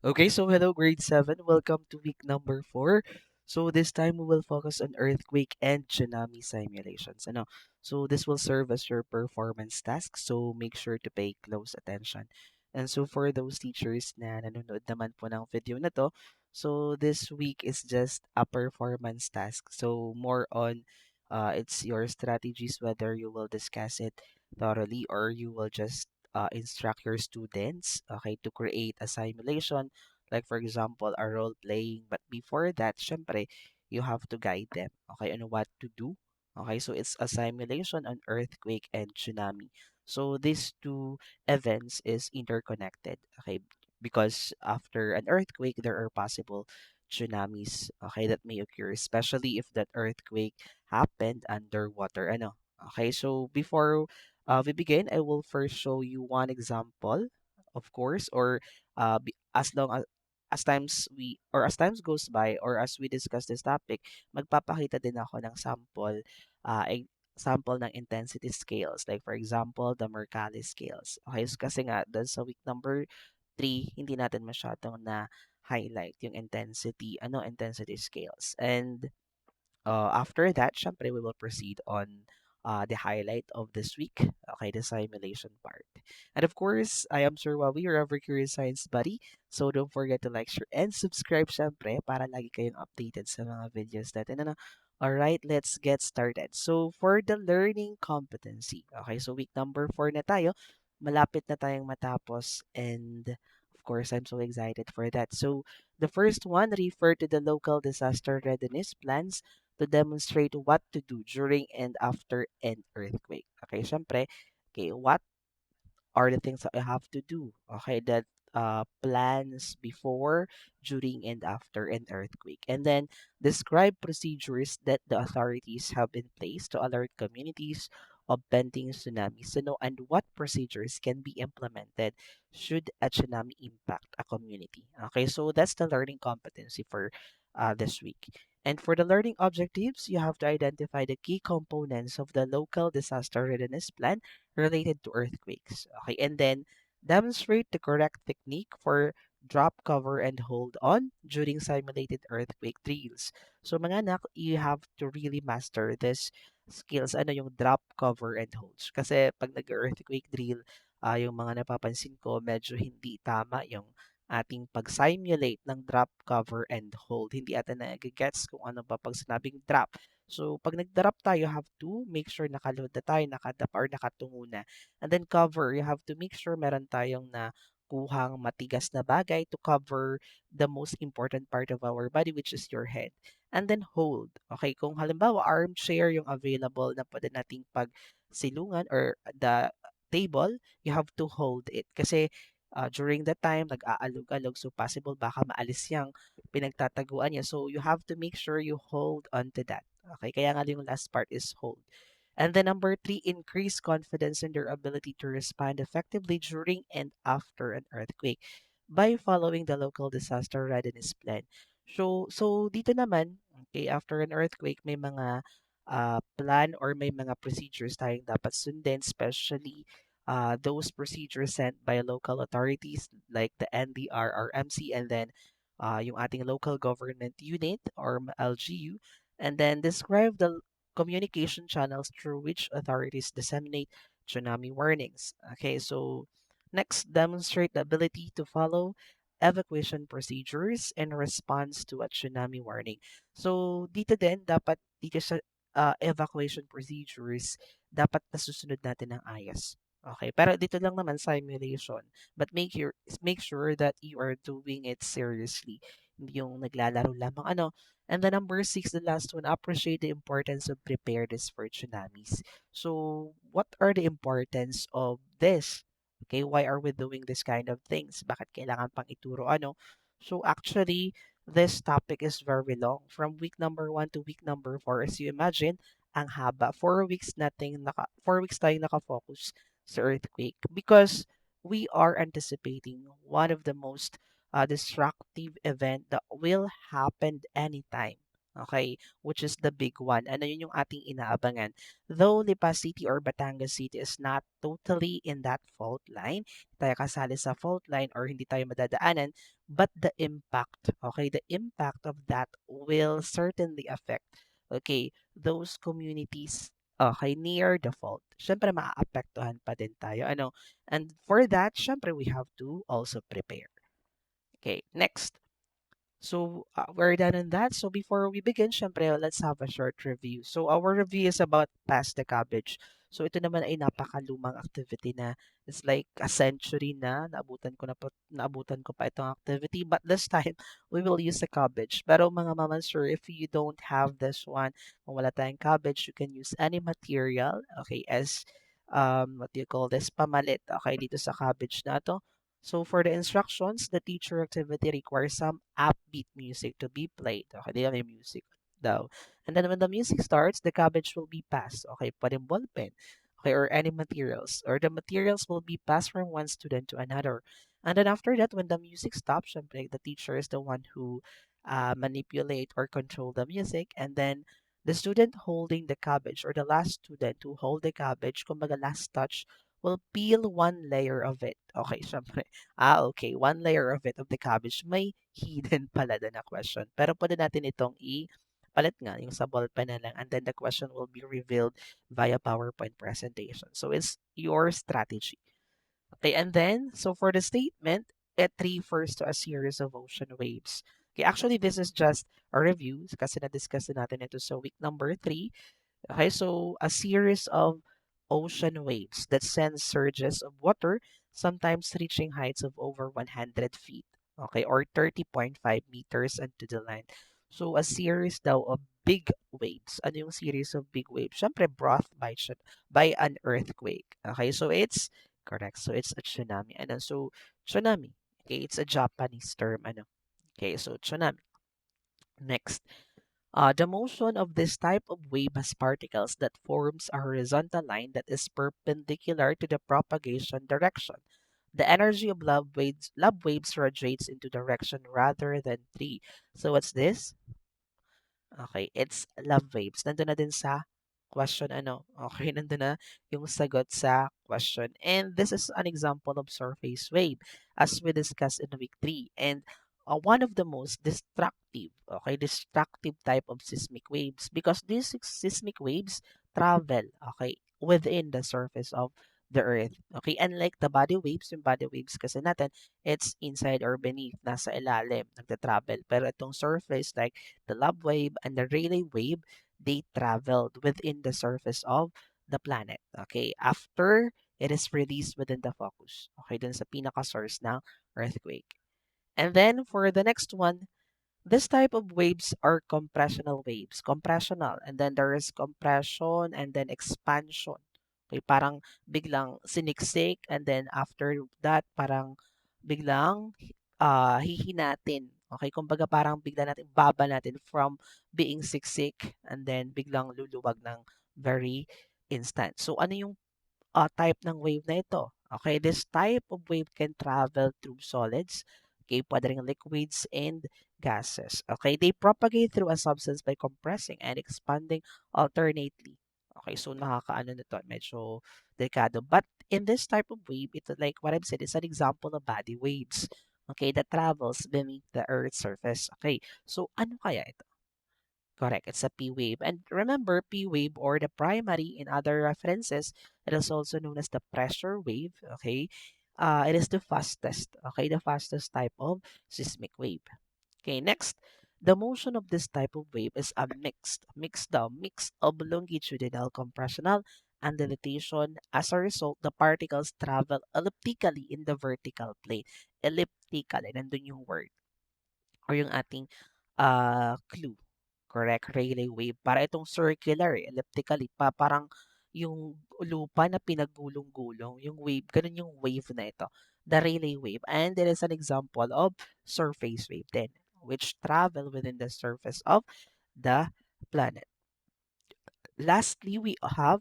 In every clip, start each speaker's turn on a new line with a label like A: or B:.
A: Okay, so hello grade 7. Welcome to week number 4. So this time we will focus on earthquake and tsunami simulations. So this will serve as your performance task. So make sure to pay close attention. And so for those teachers na nanonood naman po ng video na to, so this week is just a performance task. So more on it's your strategies whether you will discuss it thoroughly or you will just instruct your students, okay, to create a simulation, like for example, a role playing. But before that, syempre, you have to guide them, okay, on what to do. Okay, so it's a simulation on earthquake and tsunami. So these two events is interconnected, okay, because after an earthquake, there are possible tsunamis, okay, that may occur, especially if that earthquake happened underwater. Okay, so before we begin, I will first show you one example, of course, or as long as times goes by or as we discuss this topic, magpapakita din ako ng sample ng intensity scales. Like for example, the Mercalli scales. Okay, so kasi nga, doon sa week number 3, hindi natin masyadong na highlight yung intensity scales. And after that, syempre, we will proceed on the highlight of this week, okay, the simulation part. And of course, I am Sir Wawi, your ever curious science buddy. So don't forget to like, share, and subscribe, syempre, para lagi kayong updated sa mga videos natin. Alright, let's get started. So for the learning competency, okay, so week number 4 na tayo, malapit na tayong matapos, and of course, I'm so excited for that. So the first one, refer to the local disaster readiness plans to demonstrate what to do during and after an earthquake. Okay, syempre, okay, what are the things that I have to do? Okay, that plans before, during, and after an earthquake. And then describe procedures that the authorities have in place to alert communities of pending tsunamis to know and what procedures can be implemented should a tsunami impact a community. Okay, so that's the learning competency for this week. And for the learning objectives, you have to identify the key components of the local disaster readiness plan related to earthquakes. Okay, and then demonstrate the correct technique for drop, cover, and hold on during simulated earthquake drills. So mga anak, you have to really master this skills, yung drop, cover, and holds. Kasi pag nag-earthquake drill, yung mga napapansin ko, medyo hindi tama yung ating pag-simulate ng drop, cover, and hold. Hindi ata na-gets kung ano ba pag sinabing drop. So, pag nag-drop tayo, have to make sure nakaload na tayo, nakadapa or nakatungo na. And then cover, you have to make sure meron tayong na kuhang matigas na bagay to cover the most important part of our body, which is your head. And then hold. Okay, kung halimbawa armchair yung available na pwede nating pagsilungan or the table, you have to hold it. Kasi during that time, nag-aalog-alog. So, possible baka maalis yung pinagtataguan niya. So, you have to make sure you hold on to that. Okay, kaya nga yung last part is hold. And then number 3, increase confidence in their ability to respond effectively during and after an earthquake by following the local disaster readiness plan. So dito naman, okay, after an earthquake, may mga plan or may mga procedures tayong dapat sundin, especially those procedures sent by local authorities like the NDRRMC, and then yung ating local government unit or LGU, and then describe the communication channels through which authorities disseminate tsunami warnings. Okay, so next, demonstrate the ability to follow evacuation procedures in response to a tsunami warning. So, dito din, dapat dito sa evacuation procedures, dapat nasusunod natin ng ayos. Okay, pero dito lang naman simulation. But make sure that you are doing it seriously. Hindi yung naglalaro lamang. And the number 6, the last one, appreciate the importance of preparedness for tsunamis. So, what are the importance of this? Okay, why are we doing this kind of things? Bakit kailangan pang ituro So, actually, this topic is very long. From week number 1 to week number 4, as you imagine, ang haba. 4 weeks tayong nakafocus sa earthquake because we are anticipating one of the most destructive event that will happen anytime. Okay, which is the big one. Ano yun yung ating inaabangan. Though Lipa City or Batangas City is not totally in that fault line, hindi tayo kasali sa fault line or hindi tayo madadaanan, but the impact, okay, the impact of that will certainly affect, okay, those communities, okay, near the fault. Syempre, maaapektuhan pa din tayo. Ano? And for that, syempre, we have to also prepare. Okay, next. So we're done on that. So before we begin, syempre, let's have a short review. So our review is about Pass the Cabbage. So ito naman ay napakalumang activity na it's like a century na naabutan ko pa itong activity. But this time, we will use the cabbage. Pero mga mama, sir, if you don't have this one, kung wala tayong cabbage, you can use any material, okay, as what do you call this, pamalit, okay, dito sa cabbage na to. So for the instructions, the teacher activity requires some upbeat music to be played. Okay, they have a music daw. And then when the music starts, the cabbage will be passed. Okay, put in ball pen. Okay, or any materials. Or the materials will be passed from one student to another. And then after that, when the music stops, syempre, the teacher is the one who manipulate or control the music. And then the student holding the cabbage or the last student to hold the cabbage, kumbaga last touch, will peel one layer of it. Okay, syempre. Okay. One layer of it, of the cabbage. May hidden pala doon na question. Pero pwede natin itong palit nga, yung sa ballpen na lang. And then the question will be revealed via PowerPoint presentation. So it's your strategy. Okay, and then, so for the statement, it refers to a series of ocean waves. Okay, actually, this is just a review kasi na-discuss na natin ito sa week number 3. Okay, so a series of ocean waves that send surges of water, sometimes reaching heights of over 100 feet, okay, or 30.5 meters into the land. So a series daw of big waves. Ano yung series of big waves? Siyempre, brought by an earthquake. Okay, so it's correct. So it's a tsunami. Ano? So tsunami. Okay, it's a Japanese term. Ano? Okay, so tsunami. Next. The motion of this type of wave has particles that forms a horizontal line that is perpendicular to the propagation direction. The energy of love waves radiates into direction rather than tree. So what's this? Okay, it's love waves. Nandun na din sa question ano. Okay, nandun na yung sagot sa question. And this is an example of surface wave as we discussed in week 3. And one of the most destructive type of seismic waves because these seismic waves travel, okay, within the surface of the earth. Okay, unlike the body waves, yung body waves kasi natin, it's inside or beneath, nasa ilalim, nagta-travel. Pero itong surface, like the love wave and the Rayleigh wave, they traveled within the surface of the planet. Okay, after it is released within the focus. Okay, dun sa pinaka-source ng earthquake. And then for the next one, this type of waves are compressional waves. Compressional. And then there is compression and then expansion. Okay, parang biglang siniksik and then after that parang biglang hihinatin. Okay, kumbaga parang bigla natin baba natin from being siksik and then biglang luluwag ng very instant. So ano yung type ng wave na ito? Okay, this type of wave can travel through solids, okay, pwede ring liquids and gases. Okay, they propagate through a substance by compressing and expanding alternately. Okay, so nakakaano na to, medyo delikado. But in this type of wave, it's like what I've said, it's an example of body waves. Okay, that travels beneath the Earth's surface. Okay, so ano kaya ito? Correct, it's a P wave. And remember, P wave or the primary in other references, it is also known as the pressure wave. Okay, it is the fastest. Okay, the fastest type of seismic wave. Okay, next, the motion of this type of wave is a mix of longitudinal compressional and dilatation. As a result, the particles travel elliptically in the vertical plane. Elliptically, nandun yung word or yung ating clue. Correct, Rayleigh wave. Para itong circular, elliptically, parang yung lupa na pinagulong-gulong, yung wave, ganun yung wave na ito. The Rayleigh wave. And there is an example of surface wave then, which travel within the surface of the planet. Lastly, we have,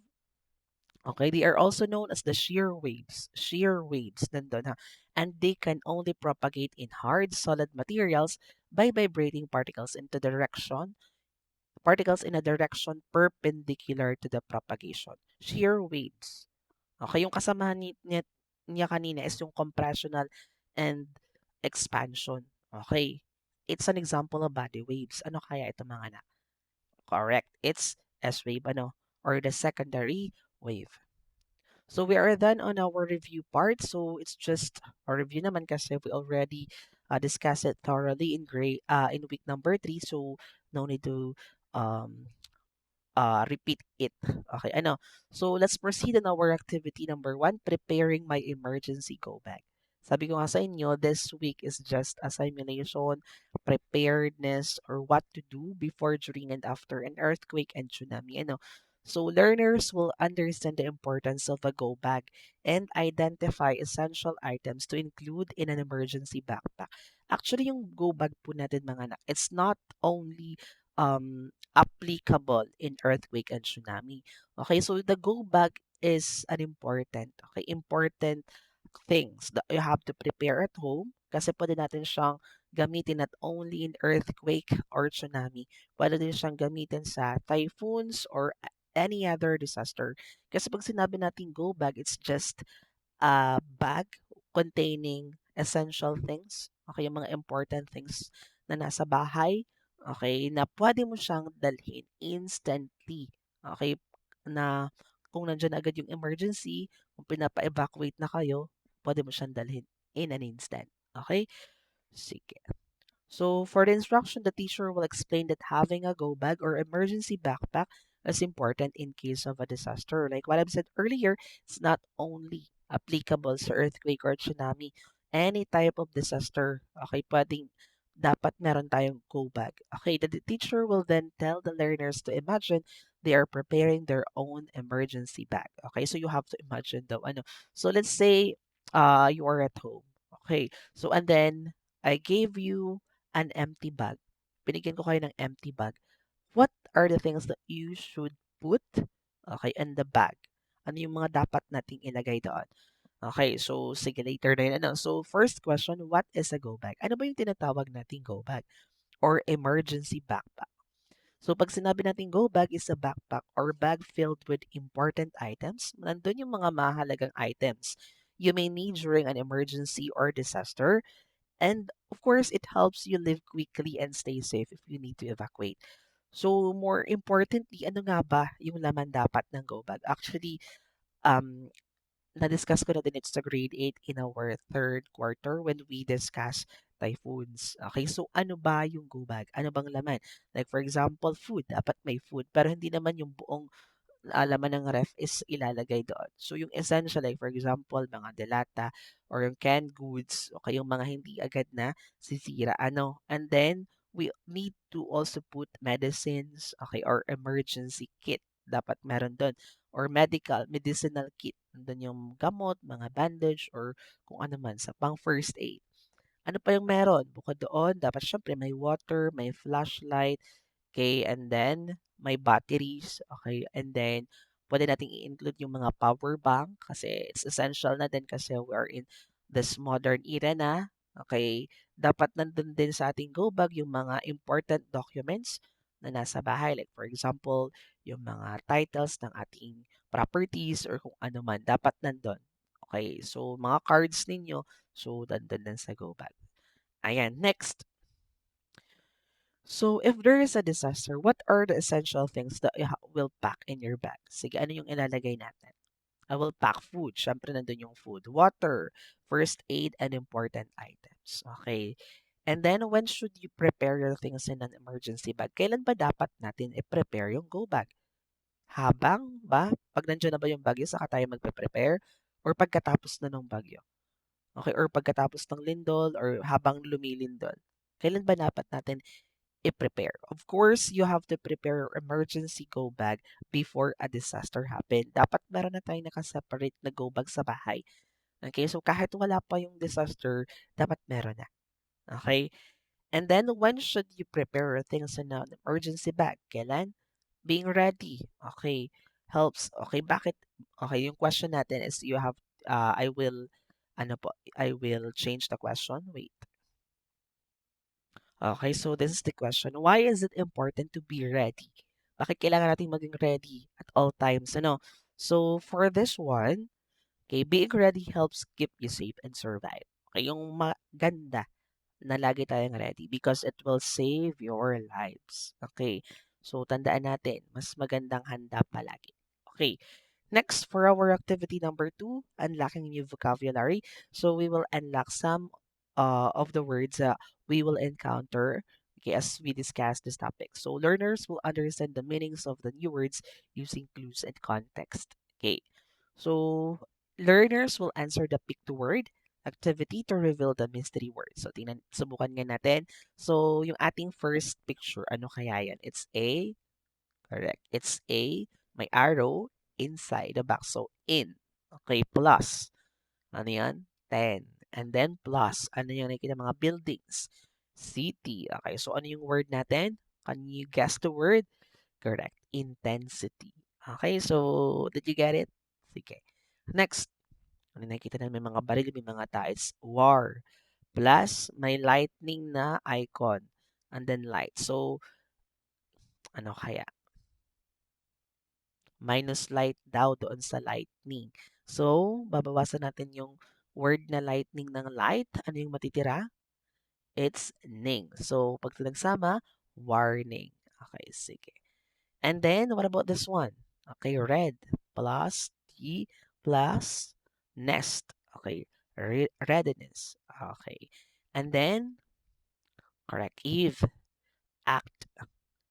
A: okay, they are also known as the shear waves. Shear waves, nandun ha. And they can only propagate in hard, solid materials by vibrating particles into the direction particles in a direction perpendicular to the propagation. Shear waves. Okay, yung kasamahan niya kanina is yung compressional and expansion. Okay. It's an example of body waves. Ano kaya ito mga anak? Correct. It's S wave, ano? Or the secondary wave. So we are done on our review part. So it's just a review naman kasi we already discussed it thoroughly in week number 3. So no need to um repeat it. Okay, ano? So let's proceed on our activity number 1, preparing my emergency go bag. Sabi ko nga sa inyo, this week is just a simulation, preparedness, or what to do before, during, and after an earthquake and tsunami. Ano? So learners will understand the importance of a go bag and identify essential items to include in an emergency backpack. Actually, yung go bag po natin mga anak, it's not only applicable in earthquake and tsunami. Okay, so the go bag is an important things that you have to prepare at home kasi pwede natin siyang gamitin not only in earthquake or tsunami, pwede din siyang gamitin sa typhoons or any other disaster. Kasi pag sinabi natin go bag, it's just a bag containing essential things, okay, yung mga important things na nasa bahay, okay, na pwede mo siyang dalhin instantly, okay, na kung nandiyan agad yung emergency, kung pinapa-evacuate na kayo, pwede mo siyang dalhin in an instant, okay? Sige. So for the instruction, the teacher will explain that having a go bag or emergency backpack is important in case of a disaster. Like what I've said earlier, it's not only applicable sa earthquake or tsunami, any type of disaster, okay, pwedeng dapat meron tayong go bag. Okay, the teacher will then tell the learners to imagine they are preparing their own emergency bag. Okay, so you have to imagine daw ano. So let's say you are at home. Okay, so and then I gave you an empty bag. Binigyan ko kayo ng empty bag. What are the things that you should put, okay, in the bag? Ano yung mga dapat nating ilagay doon? Okay, so sige, later na yun. Ano? So first question, what is a go bag? Ano ba yung tinatawag nating go bag or emergency backpack? So pag sinabi natin go bag is a backpack or bag filled with important items, nandun yung mga mahalagang items you may need during an emergency or disaster. And of course, it helps you live quickly and stay safe if you need to evacuate. So more importantly, ano nga ba yung laman dapat ng go bag? Actually, um, na-discuss ko na din it's sa grade 8 in our third quarter when we discuss typhoons. Okay, so ano ba yung go bag? Ano bang laman? Like for example, food. Dapat may food. Pero hindi naman yung buong laman ng ref is ilalagay doon. So yung essential, like for example, mga delata or yung canned goods, okay, yung mga hindi agad na sisira, ano. And then, we need to also put medicines, okay, or emergency kit. Dapat meron doon. Or medicinal kit. Doon yung gamot, mga bandage, or kung ano man sa pang first aid. Ano pa yung meron? Bukod doon, dapat syempre may water, may flashlight, okay, and then may batteries, okay, and then pwede nating i-include yung mga power bank kasi it's essential na din kasi we are in this modern era na, okay. Dapat nandun din sa ating go bag yung mga important documents na nasa bahay. Like for example, yung mga titles ng ating properties or kung ano man, dapat nandun. Okay, so mga cards ninyo, so nandun din sa go bag. Ayan, next. So, if there is a disaster, what are the essential things that you will pack in your bag? Sige, ano yung ilalagay natin? I will pack food. Siyempre, nandun yung food. Water, first aid, and important items. Okay. And then, when should you prepare your things in an emergency bag? Kailan ba dapat natin i-prepare yung go bag? Habang ba? Pag nandiyan na ba yung bagyo, saka tayo magpe-prepare? Or pagkatapos na ng bagyo? Okay, or pagkatapos ng lindol, or habang lumilindol? Kailan ba dapat natin i-prepare? Of course, you have to prepare your emergency go bag before a disaster happen. Dapat meron na tayong nakaseparate na go bag sa bahay. Okay, so kahit wala pa yung disaster, dapat meron na. Okay? And then, when should you prepare your things in an emergency bag? Kailan? Being ready. Okay. Helps. Okay, bakit? Okay, yung question natin is you have, I will, ano po, I will change the question. Wait. Okay, so this is the question. Why is it important to be ready? Bakit kailangan natin maging ready at all times? Ano? So, for this one, okay, being ready helps keep you safe and survive. Okay, yung maganda na lagi tayong ready because it will save your lives. Okay, so tandaan natin, mas magandang handa palagi. Okay, next, for our activity number two, unlocking new vocabulary. So we will unlock some of the words that we will encounter, okay, as we discuss this topic. So learners will understand the meanings of the new words using clues and context. Okay. So learners will answer the pick the word activity to reveal the mystery word. So subukan nga natin. So yung ating first picture, ano kaya yan? It's a Correct. It's A, may arrow inside the box. So, in. Okay, plus. Ano yan? 10. And then plus. Ano yung nakikita mga buildings? City. Okay, so ano yung word natin? Can you guess the word? Correct. Intensity. Okay, so did you get it? Sige. Next. Ano nakikita natin? May mga baril, may mga tao. It's war. Plus, may lightning na icon. And then light. So, ano kaya? Minus light daw doon sa lightning. So, babawasan natin yung word na lightning ng light. Ano yung matitira? It's ning. So, pag nagsama, warning. Okay, sige. And then, what about this one? Okay, red plus T plus nest. Okay, readiness. Okay. And then, correct, Eve, act,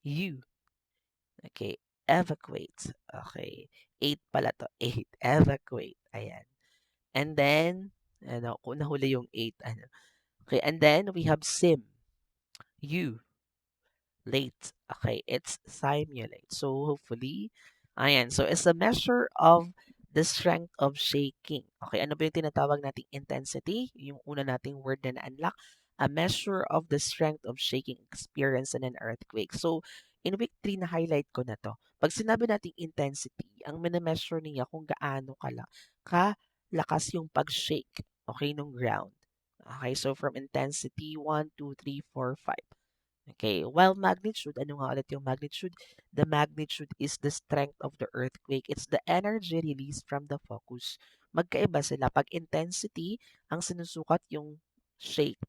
A: you. Okay, evacuate. Okay, 8 pala to. 8, evacuate. Ayan. And then, ano, kung nahuli yung 8, ano. Okay, and then we have sim. You, late. Okay, it's simulate. So, hopefully, ayan. So, it's a measure of the strength of shaking. Okay, ano ba yung tinatawag nating intensity? Yung una nating word na na-unlock. A measure of the strength of shaking experience in an earthquake. So, in week 3 na highlight ko na to. Pag sinabi nating intensity, ang minimeasure niya kung gaano kalakas yung pag-shake, okay, nung ground. Okay, so from intensity 1, 2, 3, 4, 5. Okay, while magnitude, ano nga ulit yung magnitude? The magnitude is the strength of the earthquake. It's the energy released from the focus. Magkaiba sila. Pag intensity, ang sinusukat yung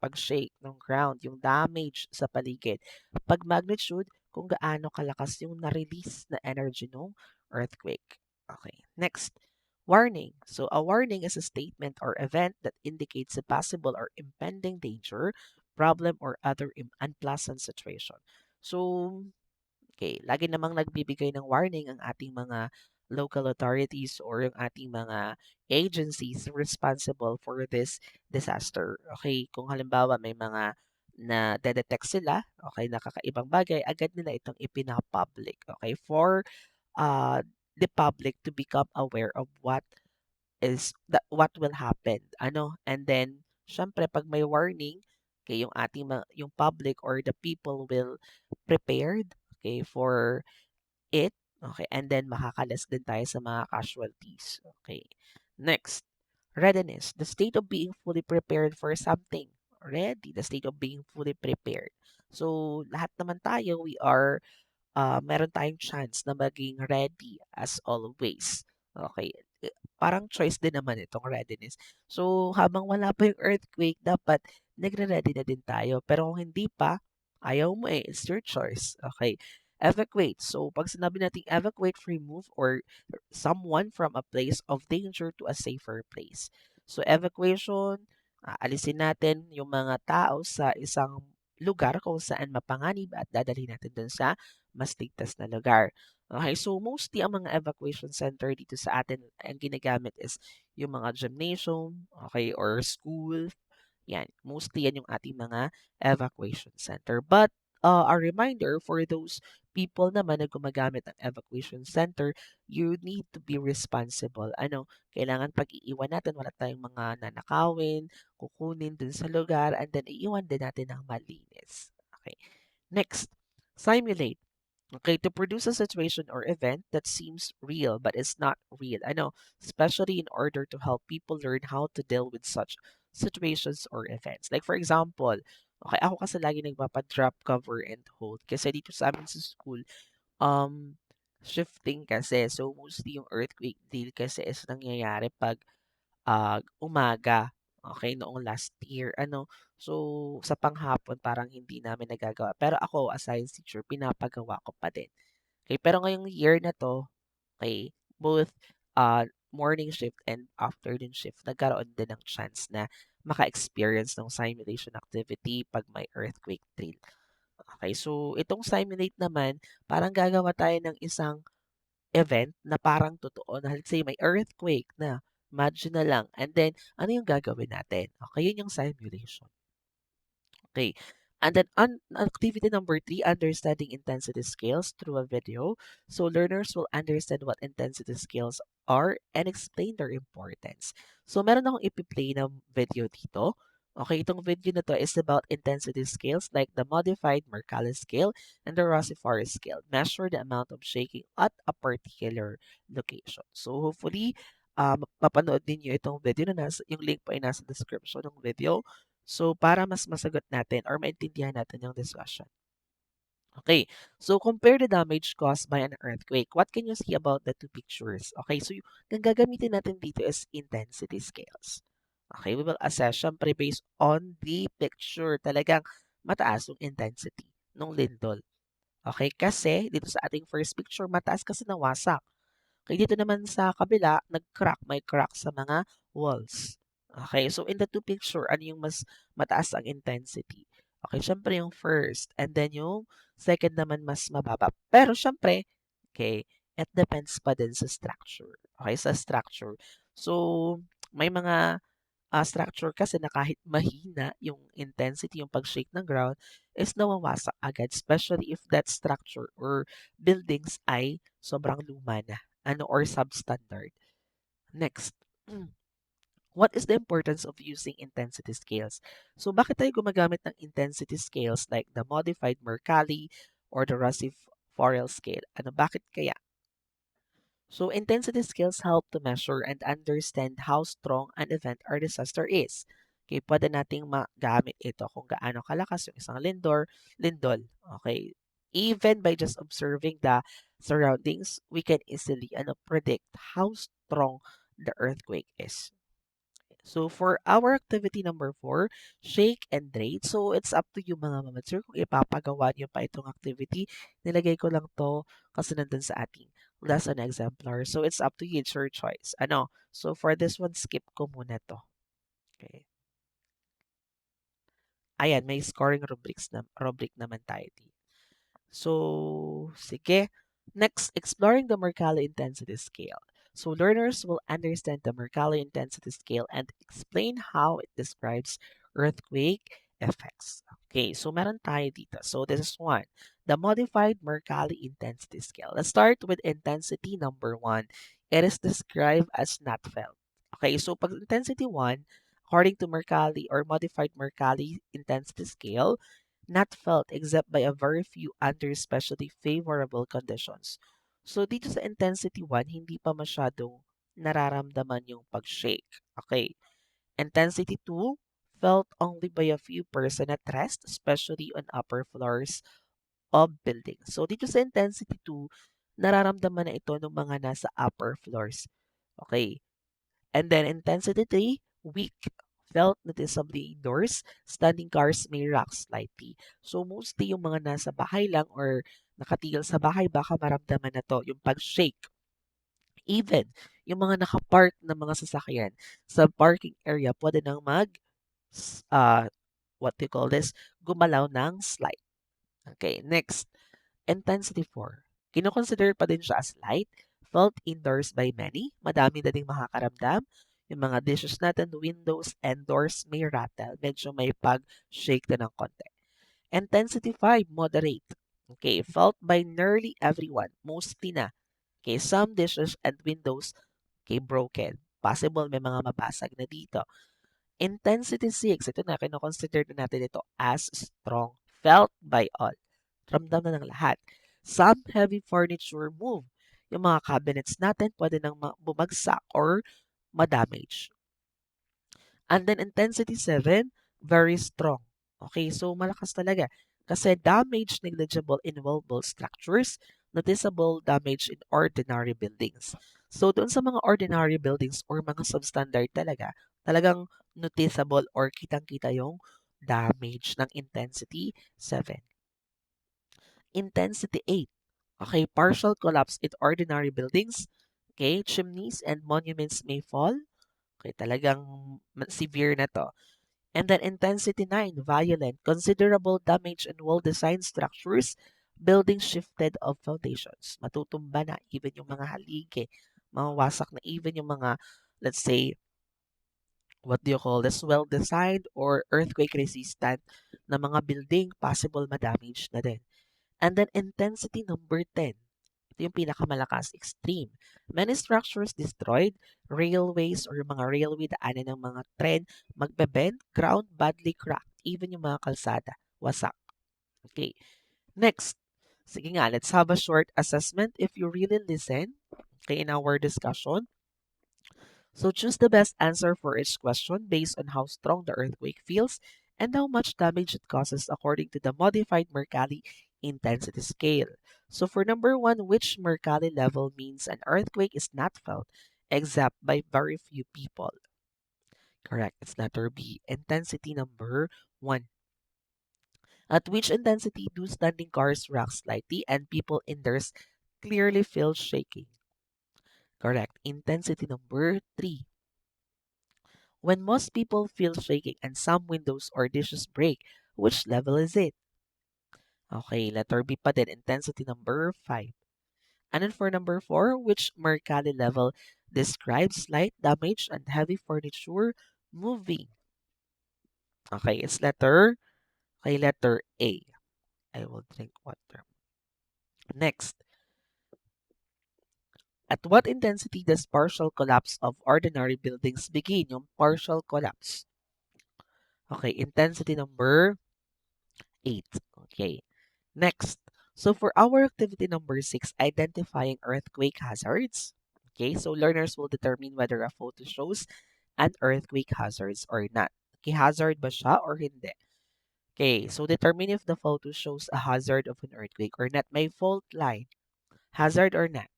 A: pag-shake ng ground, yung damage sa paligid. Pag magnitude, kung gaano kalakas yung na-release na energy ng earthquake. Okay, next. Warning. So a warning is a statement or event that indicates a possible or impending danger, problem, or other unpleasant situation. So, okay, lagi namang nagbibigay ng warning ang ating mga local authorities or yung ating mga agencies responsible for this disaster. Okay, kung halimbawa may mga na detect sila, okay, nakakaibang bagay, agad nila itong ipinapublic, okay, for uh, the public to become aware of what will happen. Ano? And then, syempre, pag may warning, okay, yung public or the people will prepared, okay, for it. Okay, and then makakalas din tayo sa mga casualties. Okay. Next, readiness. The state of being fully prepared for something. Ready. The state of being fully prepared. So, lahat naman tayo, we are meron tayong chance na maging ready as always. Okay. Parang choice din naman itong readiness. So, habang wala pa yung earthquake, dapat nagre-ready na din tayo. Pero kung hindi pa, ayaw mo eh. It's your choice. Okay. Evacuate. So, pag sinabi natin evacuate, remove, or someone from a place of danger to a safer place. So, evacuation, alisin natin yung mga tao sa isang lugar kung saan mapanganib at dadalhin natin dun sa mas ligtas na lugar. Okay, so mostly ang mga evacuation center dito sa atin, ang ginagamit is yung mga gymnasium, okay, or school. Yan, mostly yan yung ating mga evacuation center. But a reminder for those people naman na gumagamit ng evacuation center, you need to be responsible. Ano, kailangan pag-iiwan natin, wala tayong mga nanakawin, kukunin dun sa lugar, and then iiwan din natin ng malinis. Okay. Next, simulate. Okay, to produce a situation or event that seems real but is not real. I know, especially in order to help people learn how to deal with such situations or events. Like for example, Okay, ako kasi lagi nagpapa-drop, cover, and hold. Kasi dito sa amin sa school, um, shifting kasi. So, mostly yung earthquake drill kasi is nangyayari 'pag umaga, okay noong last year ano. So, sa panghapon parang hindi namin nagagawa. Pero ako as science teacher pinapagawa ko pa din. Okay, pero ngayong year na 'to, okay both, morning shift and afternoon shift nagkaroon din ng chance na maka-experience ng simulation activity 'pag may earthquake drill. Okay, so itong simulate naman, parang gagawa tayo ng isang event na parang totoo na let's say may earthquake na, imagine na lang and then ano yung gagawin natin? Okay, yun yung simulation. Okay. And then activity number three, understanding intensity scales through a video. So learners will understand what intensity scales are and explain their importance. So meron akong ipi-play na video dito. Okay, itong video na to is about intensity scales like the modified Mercalli scale and the Rossifari scale. Measure the amount of shaking at a particular location. So hopefully, mapanood ninyo itong video na yung link po ay nasa description ng video. So, para mas masagot natin or maintindihan natin yung discussion. Okay, so compare the damage caused by an earthquake. What can you see about the two pictures? Okay, so yung gagamitin natin dito is intensity scales. Okay, we will assess syempre based on the picture. Talagang mataas yung intensity ng lindol. Okay, kasi dito sa ating first picture, mataas kasi nawasak. Okay, dito naman sa kabila, nag-crack, may crack sa mga walls. Okay, so in the two picture, ano yung mas mataas ang intensity? Okay, syempre yung first, and then yung second naman mas mababa. Pero syempre, okay, it depends pa din sa structure. Okay, sa structure. So, may mga structure kasi na kahit mahina yung intensity, yung pag-shake ng ground, is nawawasak agad, especially if that structure or buildings ay sobrang luma na, ano, or substandard. Next, what is the importance of using intensity scales? So, bakit tayo gumagamit ng intensity scales like the modified Mercalli or the Russell-Farrell scale? Ano, bakit kaya? So, intensity skills help to measure and understand how strong an event or disaster is. Okay, pwede nating magamit ito kung gaano kalakas yung isang lindol. Okay, even by just observing the surroundings, we can easily predict how strong the earthquake is. So for our activity number 4, shake and rate. So it's up to you mga mamatsur kung ipapagawa niyo pa itong activity. Nilagay ko lang to kasi nandun sa ating lesson exemplar. So it's up to you. It's your choice. Ano? So for this one, skip ko muna to. Okay. Ayan, may scoring rubric naman tayo dito. So, sige. Next, exploring the Mercalli intensity scale. So, learners will understand the Mercalli intensity scale and explain how it describes earthquake effects. Okay, so meron tayo dito. So, this is one. The modified Mercalli intensity scale. Let's start with intensity number 1. It is described as not felt. Okay, so pag intensity 1, according to Mercalli or modified Mercalli intensity scale, not felt except by a very few under especially favorable conditions. So dito sa intensity 1, hindi pa masyadong nararamdaman yung pag-shake. Okay. Intensity 2, felt only by a few person at rest, especially on upper floors of buildings. So dito sa intensity 2, nararamdaman na ito ng mga nasa upper floors. Okay. And then intensity 3, weak. Felt noticeably indoors, standing cars may rock slightly. So mostly yung mga nasa bahay lang or nakatigil sa bahay, baka maramdaman na to, yung pag-shake. Even yung mga nakapark na mga sasakyan sa parking area, pwede nang what do you call this, gumalaw ng slight. Okay, next. Intensity 4. Kino-consider pa din siya as light, felt indoors by many, madami na ding makakaramdam. Yung mga dishes natin, windows and doors may rattle. Medyo may pag-shake na ng konti. Intensity 5, moderate. Okay, felt by nearly everyone, mostly na. Okay, some dishes and windows, okay, broken. Possible may mga mabasag na dito. Intensity 6, ito na, kino-consider na natin ito as strong, felt by all. Ramdam na ng lahat. Some heavy furniture move. Yung mga cabinets natin pwede nang bumagsak or madamage. And then intensity 7, very strong. Okay, so malakas talaga. Kasi damage negligible in well-built structures, noticeable damage in ordinary buildings. So doon sa mga ordinary buildings or mga substandard talaga, talagang noticeable or kitang-kita yung damage ng intensity 7. Intensity 8. Okay, partial collapse in ordinary buildings. Okay, chimneys and monuments may fall. Okay, talagang severe na to. And then intensity 9, violent, considerable damage in well-designed structures, buildings shifted of foundations. Matutumba na even yung mga haligi, mawawasak na even yung mga, let's say, what do you call this, well-designed or earthquake-resistant na mga building, possible ma-damage na din. And then intensity number 10, ito yung pinakamalakas, extreme. Many structures destroyed, railways or yung mga railway daanan ng mga tren, magbe-bend, ground badly cracked, even yung mga kalsada, wasak. Okay, next. Sige nga, let's have a short assessment if you really listen, okay, in our discussion. So choose the best answer for each question based on how strong the earthquake feels and how much damage it causes according to the modified Mercalli intensity scale. So for number one, which Mercalli level means an earthquake is not felt except by very few people? Correct. It's letter B. Intensity number one. At which intensity do standing cars rock slightly and people in theirs clearly feel shaking? Correct. Intensity number three. When most people feel shaking and some windows or dishes break, which level is it? Okay, letter B pa din, intensity number 5. And then for number 4, which Mercalli level describes slight damage and heavy furniture moving? Okay, it's letter A. I will drink water. Next, at what intensity does partial collapse of ordinary buildings begin? Yung partial collapse. Okay, intensity number 8. Okay. Next, so for our activity number 6, identifying earthquake hazards. Okay, so learners will determine whether a photo shows an earthquake hazards or not. Okay, hazard ba siya or hindi? Okay, so determine if the photo shows a hazard of an earthquake or not. May fault line. Hazard or not?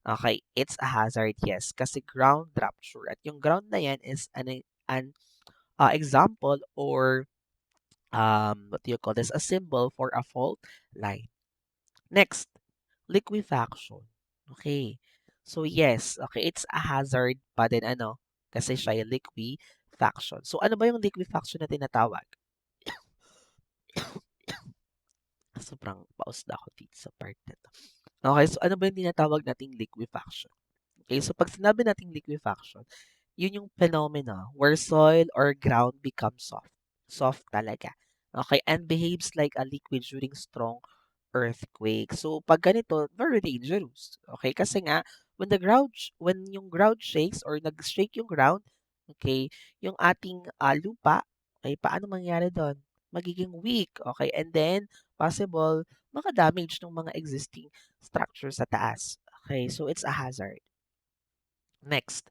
A: Okay, it's a hazard, yes. Kasi ground rupture. At yung ground na yan is an example or what do you call this? A symbol for a fault line. Next, liquefaction. Okay. So yes, okay, it's a hazard pa din ano, kasi siya yung liquefaction. So ano ba yung liquefaction na tinatawag? Sobrang paus na ako dito sa part na to. Okay, so ano ba yung tinatawag nating liquefaction? Okay, so pag sinabi nating liquefaction, yun yung phenomena where soil or ground becomes soft. Soft talaga. Okay, and behaves like a liquid during strong earthquake. So pag ganito, very dangerous. Okay, kasi nga when yung ground shakes or nag-shake yung ground, okay, yung ating lupa, okay, paano mangyari doon? Magiging weak, okay? And then possible maka-damage ng mga existing structures sa taas. Okay, so it's a hazard. Next,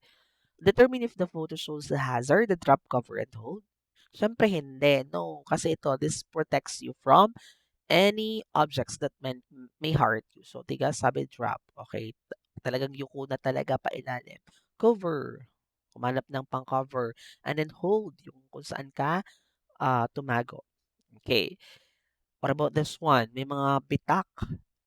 A: determine if the photo shows the hazard, the drop, cover, and hold. Siyempre hindi, no. Kasi ito, this protects you from any objects that may hurt you. So, tiga sabi drop. Okay. Talagang yuko na talaga pa ilalim. Cover. Kumanap ng pang-cover. And then hold. Yung kung saan ka tumago. Okay. What about this one? May mga bitak.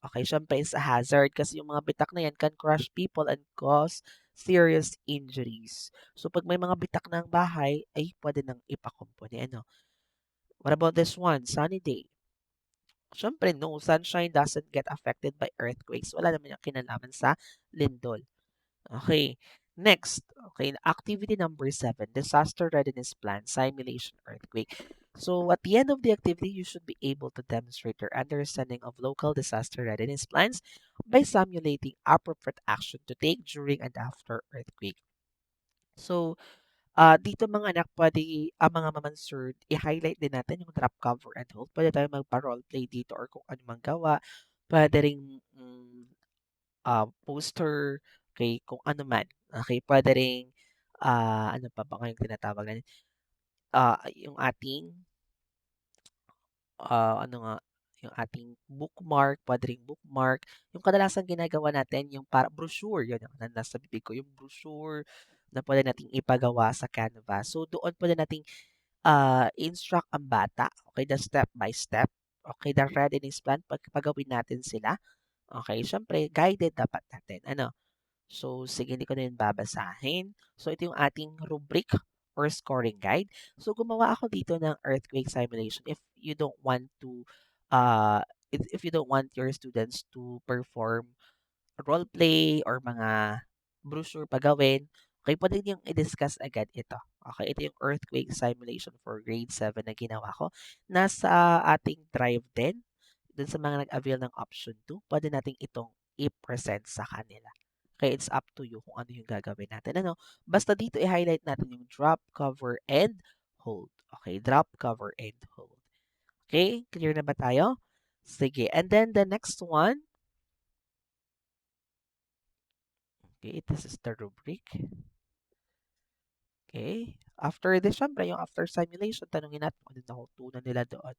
A: Okay, syempre is a hazard kasi yung mga bitak na yan can crush people and cause serious injuries. So, pag may mga bitak ng bahay, ay pwede nang ipakumpuni. Ano? What about this one? Sunny day. Siyempre, no, sunshine doesn't get affected by earthquakes. Wala naman yung kinalaman sa lindol. Okay. Next, okay, activity number 7, disaster readiness plan, simulation earthquake. So at the end of the activity, you should be able to demonstrate your understanding of local disaster readiness plans by simulating appropriate action to take during and after earthquake. So, dito mga anak, pwede ang mga mamansur, i-highlight din natin yung drop, cover, and hold. Pwede tayo magpa-roleplay dito or kung ano mang gawa. Pwede ring poster, okay, kung ano man. Okay, pwede ring, ano pa ba ngayong tinatawag natin? Yung ating ano nga, yung ating bookmark, puwede ring bookmark. Yung kadalasan ginagawa natin yung para brochure, yun yung na nasa bibig ko, yung brochure na puwede nating ipagawa sa Canva. So, doon puwede nating, i-instruct ang bata, okay the step by step, okay the readiness plan 'pag gagawin natin sila. Okay siyempre guided dapat natin ano. So, sige hindi ko na yun babasahin. So, ito yung ating rubric or scoring guide. So, gumawa ako dito ng earthquake simulation if you don't want to, if you don't want your students to perform role play or mga brochure pa gawin, okay, pwede niyong i-discuss agad ito. Okay, ito yung earthquake simulation for grade 7 na ginawa ko. Nasa ating drive din, dun sa mga nag-avail ng option 2, pwede nating itong i-present sa kanila. Okay, it's up to you kung ano yung gagawin natin. Ano? Basta dito i-highlight natin yung drop, cover, and hold. Okay, drop, cover, and hold. Okay, clear na ba tayo? Sige, and then the next one, okay, this is the rubric. Okay. After this, syempre, yung after simulation, tanungin natin kung ano nakutunan nila doon.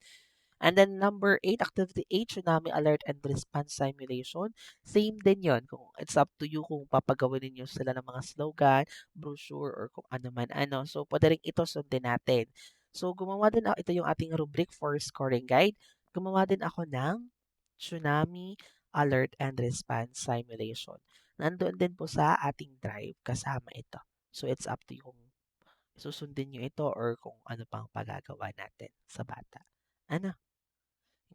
A: And then number 8, activity 8, tsunami alert and response simulation. Same din yon. Kung it's up to you kung papagawin niyo sila ng mga slogan, brochure, or kung ano man ano. So, pwede rin ito sundin natin. So, gumawa din ako, ito yung ating rubric for scoring guide. Gumawa din ako ng tsunami alert and response simulation. Nandoon din po sa ating drive kasama ito. So, it's up to you kung susundin nyo ito or kung ano pang pagagawa natin sa bata. Ano?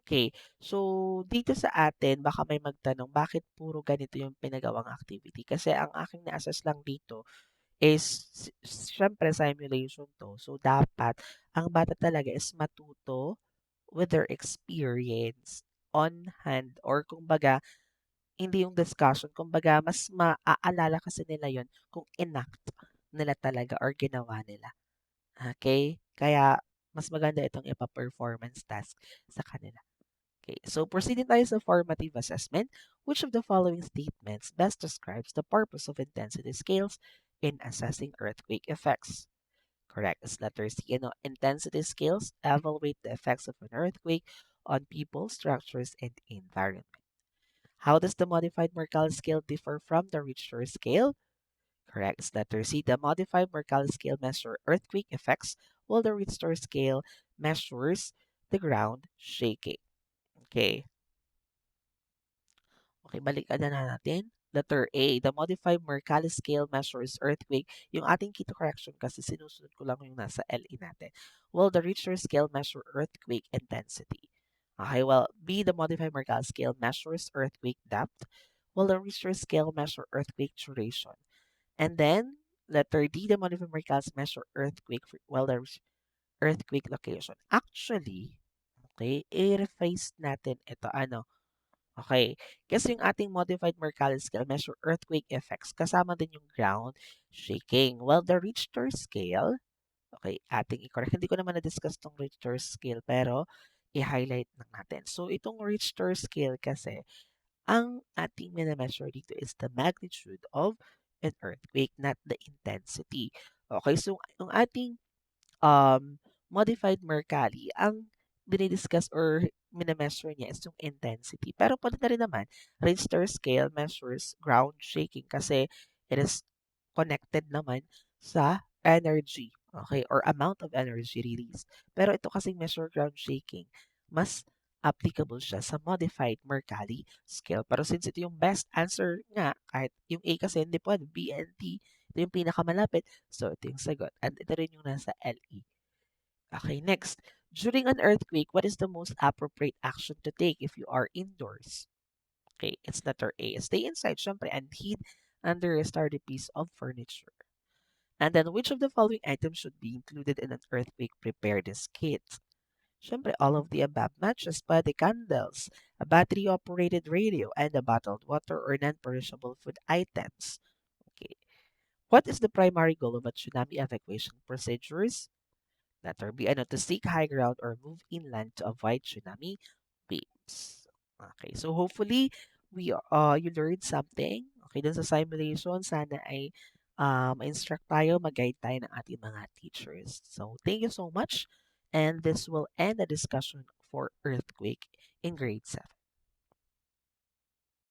A: Okay. So, dito sa atin, baka may magtanong, bakit puro ganito yung pinagawang activity? Kasi ang aking na-assess lang dito is, syempre, simulation to. So, dapat, ang bata talaga is matuto with their experience on hand or kumbaga, hindi yung discussion, kumbaga, mas maaalala kasi nila yon kung enact nila talaga or ginawa nila. Okay? Kaya, mas maganda itong ipa-performance task sa kanila. Okay, so proceeding tayo sa formative assessment. Which of the following statements best describes the purpose of intensity scales in assessing earthquake effects? Correct. It's letter C. Intensity scales evaluate the effects of an earthquake on people, structures, and environment. How does the modified Mercalli scale differ from the Richter scale? Correct. It's letter C. The modified Mercalli scale measures earthquake effects, while the Richter scale measures the ground shaking. Okay. Okay, balikan na natin. Letter A, the modified Mercalli scale measures earthquake. Yung ating key to correction kasi sinusunod ko lang yung nasa LE natin. Well, the Richter scale measure earthquake intensity. Okay, well, B, the modified Mercalli scale measures earthquake depth, while the Richter scale measure earthquake duration. And then, letter D, the modified Mercalli measure earthquake, while the earthquake location. Actually, okay, i-rephrase natin ito. Ano? Okay. Kasi yung ating modified Mercalli scale measure earthquake effects kasama din yung ground shaking. Well, the Richter scale, okay, ating i-correct. Hindi ko naman na-discuss tong Richter scale pero i-highlight lang natin. So, itong Richter scale kasi, ang ating mina-measure dito is the magnitude of an earthquake, not the intensity. Okay, so yung ating modified Mercalli, ang dinidiscuss or minemeasure niya is yung intensity. Pero pwede na rin naman, Richter scale measures ground shaking kasi it is connected naman sa energy, okay, or amount of energy release. Pero ito kasing measure ground shaking, mas applicable siya sa modified Mercalli scale. Pero since ito yung best answer nga, kahit yung A kasi hindi pwede, B and D, ito yung pinakamalapit, so ito yung sagot. At ito rin yung nasa LE. Okay, next. During an earthquake, what is the most appropriate action to take if you are indoors? Okay, it's letter A. Stay inside, syempre, and hid under a sturdy piece of furniture. And then, which of the following items should be included in an earthquake preparedness kit? Syempre, all of the above matches by the candles, a battery-operated radio, and a bottled water or non-perishable food items. Okay. What is the primary goal of a tsunami evacuation procedures? Letter B, to seek high ground or move inland to avoid tsunami waves. Okay, so hopefully you learned something. Okay, dun sa simulation, sana ay instruct tayo, mag-guide tayo ng ating mga teachers. So, thank you so much. And this will end the discussion for earthquake in grade 7.